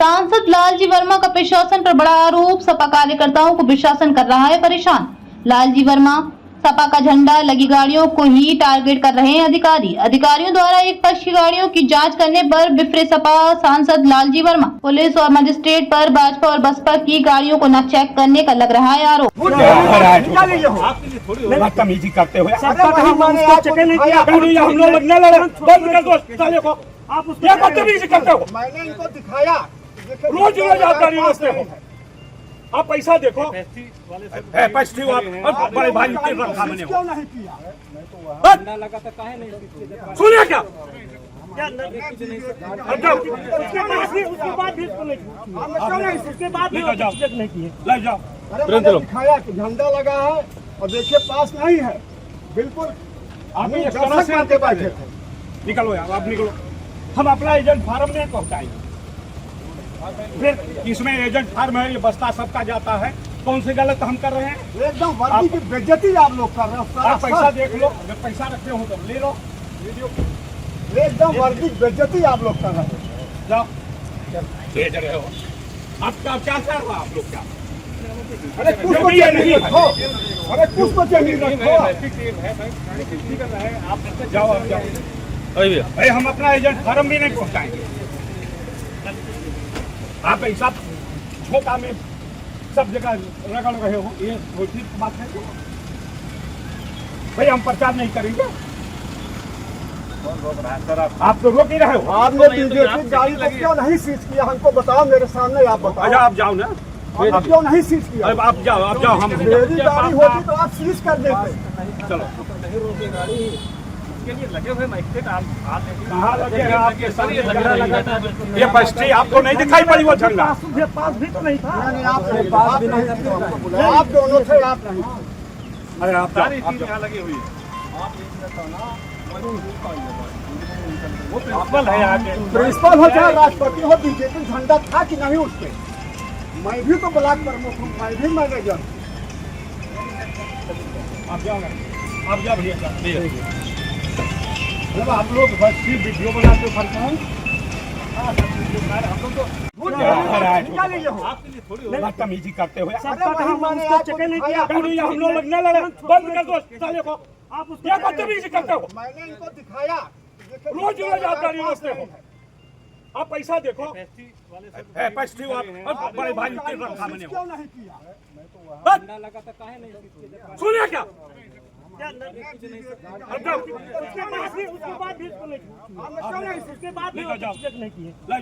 सांसद लालजी वर्मा का प्रशासन पर बड़ा आरोप। सपा कार्यकर्ताओं को प्रशासन कर रहा है परेशान। लालजी वर्मा सपा का झंडा लगी गाड़ियों को ही टारगेट कर रहे हैं अधिकारियों द्वारा एक पक्ष की गाड़ियों की जांच करने पर बिफरे सपा सांसद लालजी वर्मा। पुलिस और मजिस्ट्रेट पर भाजपा और बसपा की गाड़ियों को न चेक करने का लग रहा है आरोप। बदतमीजी करते हुए बदतमीजी करते हो। मैंने इनको दिखाया रोज आता नहीं रस्ते हो। आप पैसा देखो बड़े भाई रखा मैंने क्यों नहीं किया? सुनिए क्या ले जाओ। अरे मैंने दिखाया कि झंडा लगा है और देखिए पास नहीं है बिल्कुल। आप दर्शक करते बैठे थे। निकलो यार, आप निकलो। हम अपना एजेंट फार्म में पहुंचाएंगे। फिर इसमें एजेंट फार्म है, ये बस्ता सबका जाता है। कौन से गलत हम कर रहे हैं? एकदम वर्दी की बेइज्जती आप लोग कर रहे हो। आप पैसा देख लो, अगर पैसा रखे हो तो ले लो वीडियो। एकदम वर्दी की बेइज्जती आप लोग कर रहे हो। जाओ भेज रहे हो। आप क्या कर रहा आप लोग क्या? अरे कुछ तो जमीन रखो, अरे कुछ तो जमीन रखो। आप जाओ, आप जाओ। भाई हम अपना एजेंट फार्म भी नहीं पहुंचाएंगे। आप ऐसा छोटा में सब जगह रगड़ रहे हो, ये ठीक बात है? भाई हम प्रचार नहीं करेंगे। आप तो रोक ही रहे हो। आपने बीजेपी गाड़ी को क्यों नहीं सीज किया? हमको बताओ, मेरे सामने आप बताओ। अच्छा आप जाओ ना, आप क्यों नहीं सीज किया? आप जाओ। हम मेरी गाड़ी होती तो आप सीज कर देते। चलो लगे हुए मजिस्ट्रेट आप कहाँ लगे हैं आपके सर? ये बस्ती आपको नहीं दिखाई पड़ी वो झंडा? पास भी तो नहीं था। नहीं, आप दोनों थे, आप नहीं। अरे आप सारी जाओ, चीज यहाँ लगी हुई है। वो प्रिंसिपल है यहाँ के। प्रिंसिपल हो चाहे राष्ट्रपति हो, बीजेपी झंडा था कि नहीं उस पे? मैं भी तो ब्लॉक प्रमुख हूँ, मैं भी मैनेजर। आप जाओ, आप जाओ भैया। जब आप लोग बस सिर्फ वीडियो बनाते हो बदतमीजी करते हुए हम लोग लगने लगे। बंद कर दो साले को। आप क्या बदतमीजी करते हो? मैंने इनको दिखाया रोज आता नहीं रस्ते हो। आप पैसा देखो बड़े भाई रखा मैंने। क्यों नहीं किया? सुनिए क्या ले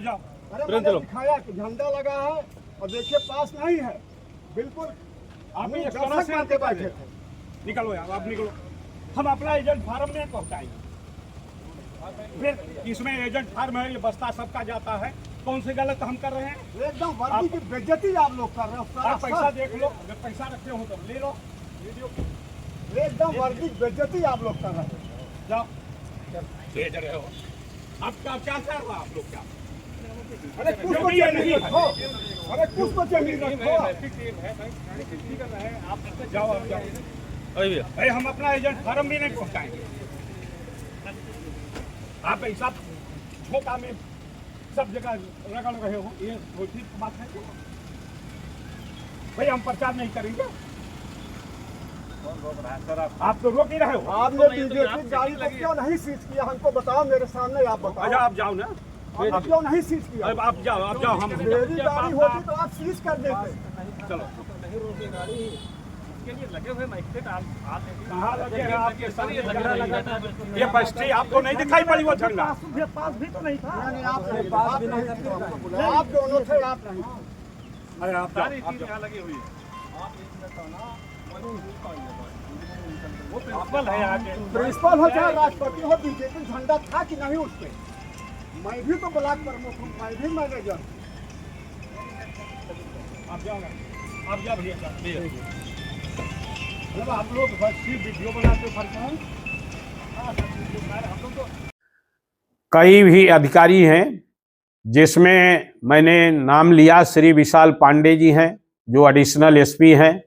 जाओ। अरे मैंने दिखाया कि झंडा लगा है और देखिए पास नहीं है बिल्कुल। आप दर्शक करते बैठे थे। निकलो यार, आप निकलो। हम अपना एजेंट फार्म में पहुंचाएंगे। फिर इसमें एजेंट फार्म है, ये बस्ता सबका जाता है। कौन से गलत हम कर रहे हैं? एकदम वर्दी की बेइज्जती आप लोग कर रहे हो। आप पैसा देख लो, अगर पैसा रखे हो तो ले लो वीडियो। एकदम वर्दी की बेइज्जती आप लोग कर रहे हो। जाओ भेज रहे हो। आप क्या कर रहा आप लोग क्या? अरे कुछ तो जमीन रखो, अरे कुछ तो जमीन रखो। जाओ, आप जाओ। भाई हम अपना एजेंट फार्म भी नहीं पहुंचाएंगे। आप ऐसा छोटा में सब जगह रगड़ रहे हो, ये ठीक बात है? भाई हम प्रचार नहीं करेंगे। आप तो रोक ही रहे हो। आपने बीजेपी गाड़ी को क्यों नहीं सीज किया? हमको बताओ, मेरे सामने आप बताओ। अच्छा आप जाओ ना, आप क्यों नहीं सीज किया? आप जाओ। हम मेरी गाड़ी होती तो आप सीज कर देते। चलो लगे हुए मजिस्ट्रेट आप कहाँ लगे हैं आपके सर? ये बस्ती आपको नहीं दिखाई पड़ी वो झंडा? पास भी तो नहीं था। नहीं, आप दोनों थे, आप नहीं। अरे आप सारी जाओ, चीज यहाँ लगी हुई है। वो प्रिंसिपल है यहाँ के। प्रिंसिपल हो चाहे राष्ट्रपति हो, बीजेपी झंडा था कि नहीं उस पे? मैं भी तो ब्लॉक प्रमुख हूँ, मैं भी मैनेजर। आप जाओ भैया। जब आप लोग बस सिर्फ वीडियो बनाते हो। कई भी अधिकारी हैं जिसमें मैंने नाम लिया। श्री विशाल पांडे जी हैं जो एडिशनल एसपी हैं।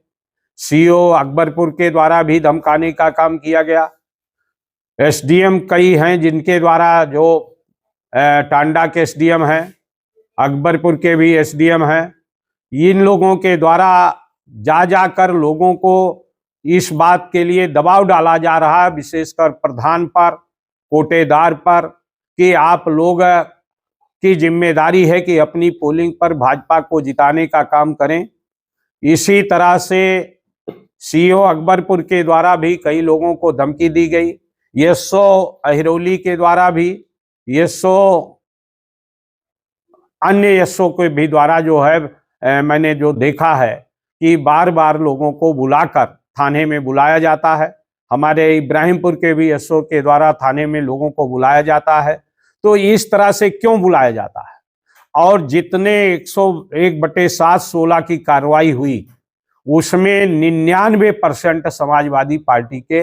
सीओ अकबरपुर के द्वारा भी धमकाने का काम किया गया। एसडीएम कई हैं जिनके द्वारा, जो टांडा के एसडीएम हैं, अकबरपुर के भी एसडीएम हैं, इन लोगों के द्वारा जा जाकर लोगों को इस बात के लिए दबाव डाला जा रहा है, विशेषकर प्रधान पर, कोटेदार पर, कि आप लोग की जिम्मेदारी है कि अपनी पोलिंग पर भाजपा को जिताने का काम करें। इसी तरह से सीओ अकबरपुर के द्वारा भी कई लोगों को धमकी दी गई। यशो अहिरौली के द्वारा भी, यशो अन्य यशो के भी द्वारा जो है मैंने जो देखा है कि बार बार लोगों को बुलाकर थाने में बुलाया जाता है। हमारे इब्राहिमपुर के भी यशो के द्वारा थाने में लोगों को बुलाया जाता है। तो इस तरह से क्यों बुलाया जाता है? और जितने 101/7 16 की कार्रवाई हुई उसमें 99% समाजवादी पार्टी के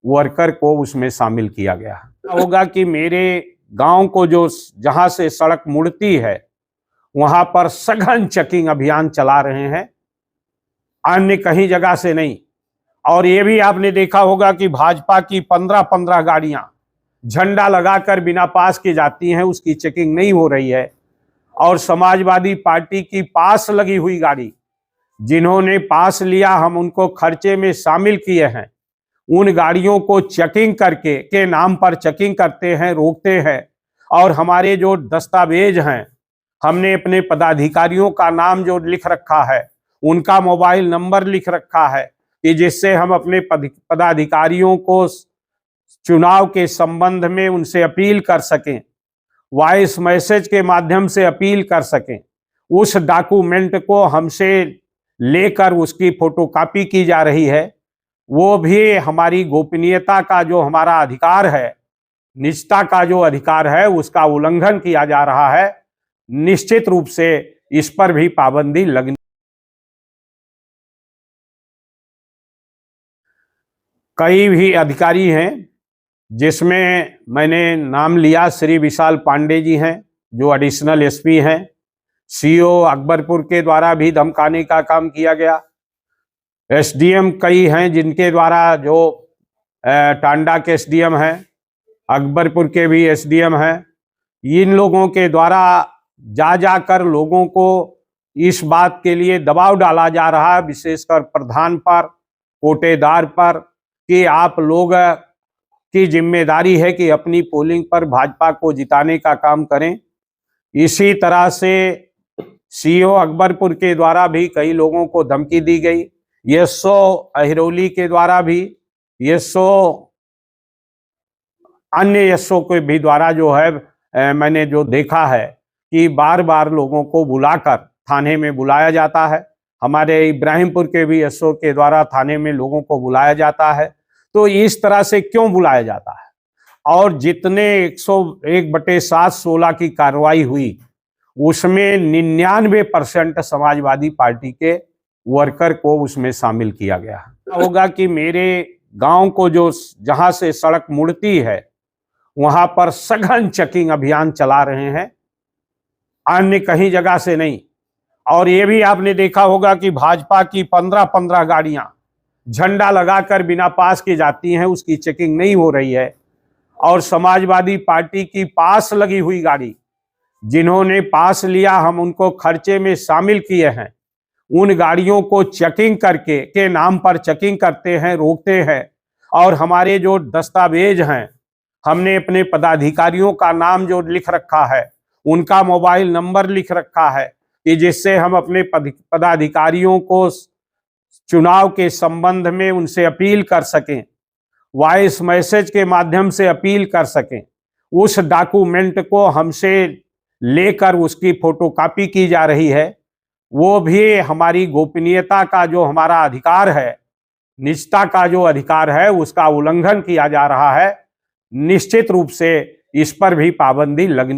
वर्कर को उसमें शामिल किया गया होगा कि मेरे गांव को जो जहां से सड़क मुड़ती है वहां पर सघन चेकिंग अभियान चला रहे हैं, अन्य कहीं जगह से नहीं। और ये भी आपने देखा होगा कि भाजपा की 15-15 गाड़ियां झंडा लगाकर बिना पास की जाती हैं, उसकी चेकिंग नहीं हो रही है। और समाजवादी पार्टी की पास लगी हुई गाड़ी, जिन्होंने पास लिया हम उनको खर्चे में शामिल किए हैं, उन गाड़ियों को चेकिंग करके के नाम पर चेकिंग करते हैं, रोकते हैं। और हमारे जो दस्तावेज हैं, हमने अपने पदाधिकारियों का नाम जो लिख रखा है, उनका मोबाइल नंबर लिख रखा है, कि जिससे हम अपने पदाधिकारियों को चुनाव के संबंध में उनसे अपील कर सकें, वॉइस मैसेज के माध्यम से अपील कर सकें। उस डॉक्यूमेंट को हमसे लेकर उसकी फोटोकॉपी की जा रही है। वो भी हमारी गोपनीयता का जो हमारा अधिकार है, निजता का जो अधिकार है, उसका उल्लंघन किया जा रहा है। निश्चित रूप से इस पर भी पाबंदी लगनी। कई भी अधिकारी हैं, जिसमें मैंने नाम लिया, श्री विशाल पांडे जी हैं जो एडिशनल एसपी हैं। सीओ अकबरपुर के द्वारा भी धमकाने का काम किया गया। एसडीएम कई हैं जिनके द्वारा, जो टांडा के एसडीएम हैं, अकबरपुर के भी एसडीएम हैं, इन लोगों के द्वारा जा जाकर लोगों को इस बात के लिए दबाव डाला जा रहा है, विशेषकर प्रधान पर, कोटेदार पर, कि आप लोग की जिम्मेदारी है कि अपनी पोलिंग पर भाजपा को जिताने का काम करें। इसी तरह से सीओ अकबरपुर के द्वारा भी कई लोगों को धमकी दी गई। यशो अहिरौली के द्वारा भी, यशो अन्य यशो के भी द्वारा जो है मैंने जो देखा है कि बार बार लोगों को बुलाकर थाने में बुलाया जाता है। हमारे इब्राहिमपुर के भी यशो के द्वारा थाने में लोगों को बुलाया जाता है। तो इस तरह से क्यों बुलाया जाता है? और जितने 101/7 16 की कार्रवाई हुई उसमें 99% समाजवादी पार्टी के वर्कर को उसमें शामिल किया गया होगा कि मेरे गांव को जो जहां से सड़क मुड़ती है वहां पर सघन चेकिंग अभियान चला रहे हैं, अन्य कहीं जगह से नहीं। और ये भी आपने देखा होगा कि भाजपा की 15-15 गाड़ियां झंडा लगाकर बिना पास की जाती हैं, उसकी चेकिंग नहीं हो रही है। और समाजवादी पार्टी की पास लगी हुई गाड़ी, जिन्होंने पास लिया हम उनको खर्चे में शामिल किए हैं, उन गाड़ियों को चेकिंग करके के नाम पर चेकिंग करते हैं, रोकते हैं। और हमारे जो दस्तावेज हैं, हमने अपने पदाधिकारियों का नाम जो लिख रखा है, उनका मोबाइल नंबर लिख रखा है, कि जिससे हम अपने पदाधिकारियों को चुनाव के संबंध में उनसे अपील कर सकें, वॉइस मैसेज के माध्यम से अपील कर सकें। उस डॉक्यूमेंट को हमसे लेकर उसकी फोटोकॉपी की जा रही है। वो भी हमारी गोपनीयता का जो हमारा अधिकार है, निजता का जो अधिकार है, उसका उल्लंघन किया जा रहा है। निश्चित रूप से इस पर भी पाबंदी लगनी।